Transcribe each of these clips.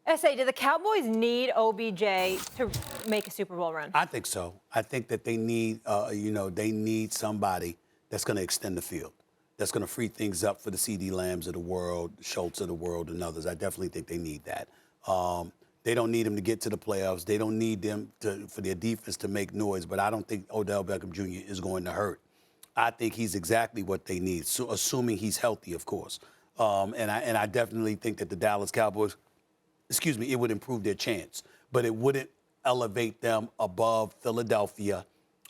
S.A., do the Cowboys need OBJ to make a Super Bowl run? I think so. I think that they need, they need somebody that's going to extend the field, that's going to free things up for the CD Lambs of the world, Schultz of the world, and others. I definitely think they need that. They don't need him to get to the playoffs. They don't need them for their defense to make noise, but I don't think Odell Beckham Jr. is going to hurt. I think he's exactly what they need, so assuming he's healthy, of course. And I definitely think that the Dallas Cowboys, it would improve their chance, but it wouldn't elevate them above Philadelphia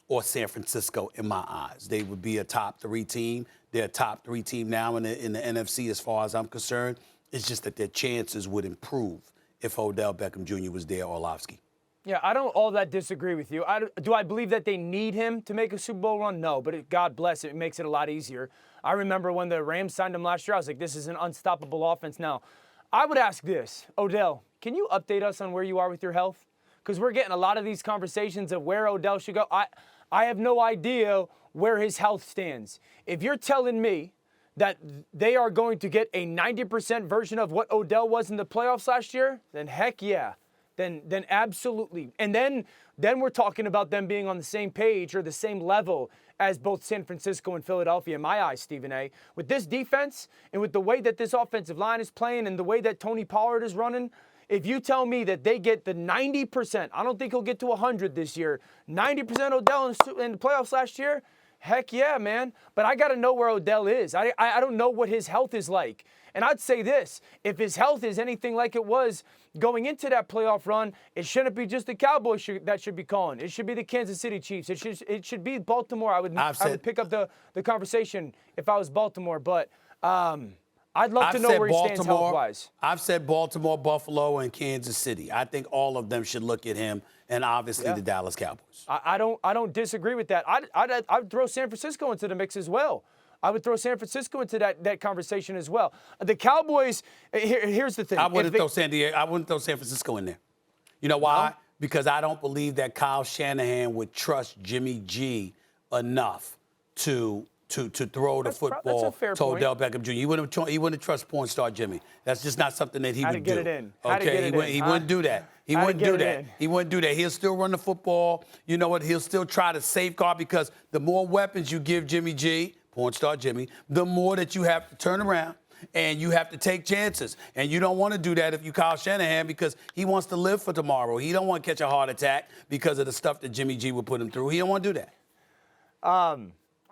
or San Francisco in my eyes. They would be a top 3 team. They're a top 3 team now in the NFC as far as I'm concerned. It's just that their chances would improve if Odell Beckham Jr. was there, Orlovsky. Yeah, I don't all that disagree with you. Do I believe that they need him to make a Super Bowl run? No, but God bless it makes it a lot easier. I remember when the Rams signed him last year, I was like, this is an unstoppable offense now. I would ask this, Odell, can you update us on where you are with your health? Because we're getting a lot of these conversations of where Odell should go. I have no idea where his health stands. If you're telling me that they are going to get a 90% version of what Odell was in the playoffs last year, then heck yeah. Then absolutely. And then we're talking about them being on the same page or the same level as both San Francisco and Philadelphia in my eyes, Stephen A. With this defense and with the way that this offensive line is playing and the way that Tony Pollard is running, if you tell me that they get the 90%, I don't think he'll get to 100 this year, 90% Odell in the playoffs last year, heck yeah, man. But I got to know where Odell is. I don't know what his health is like. And I'd say this, if his health is anything like it was going into that playoff run, it shouldn't be just the Cowboys that should be calling. It should be the Kansas City Chiefs. It should be Baltimore. I would pick up the conversation if I was Baltimore. But I'd love to know where he stands health-wise. I've said Baltimore, Buffalo, and Kansas City. I think all of them should look at him, and obviously the Dallas Cowboys. I don't disagree with that. I'd throw San Francisco into the mix as well. I would throw San Francisco into that conversation as well. The Cowboys, here's the thing. I wouldn't throw San Francisco in there. You know why? No? Because I don't believe that Kyle Shanahan would trust Jimmy G enough to throw the football to Odell Beckham Jr. He wouldn't trust porn star Jimmy. That's just not something that he would do. Get it in. Okay, he wouldn't do that. He wouldn't do that. He wouldn't do that. He'll still run the football. You know what? He'll still try to safeguard because the more weapons you give Jimmy G, porn star Jimmy, the more that you have to turn around and you have to take chances. And you don't want to do that if you Kyle Shanahan because he wants to live for tomorrow. He don't want to catch a heart attack because of the stuff that Jimmy G would put him through. He don't want to do that.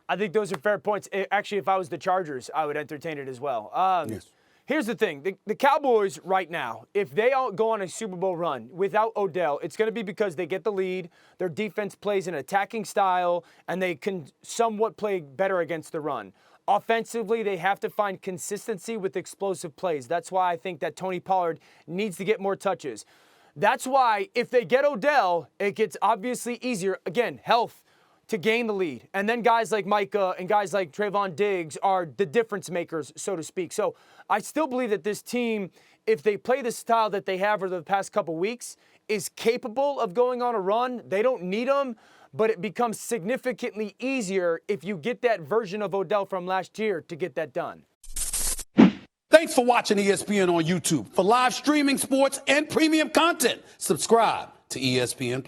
I think those are fair points. Actually, if I was the Chargers, I would entertain it as well. Yes. Here's the thing. The Cowboys right now, if they all go on a Super Bowl run without Odell, it's going to be because they get the lead, their defense plays an attacking style, and they can somewhat play better against the run. Offensively, they have to find consistency with explosive plays. That's why I think that Tony Pollard needs to get more touches. That's why if they get Odell, it gets obviously easier. Again, health to gain the lead. And then guys like Micah and guys like Trayvon Diggs are the difference makers, so to speak. So I still believe that this team, if they play the style that they have over the past couple weeks, is capable of going on a run. They don't need them, but it becomes significantly easier if you get that version of Odell from last year to get that done. Thanks for watching ESPN on YouTube. For live streaming, sports, and premium content, subscribe to ESPN+.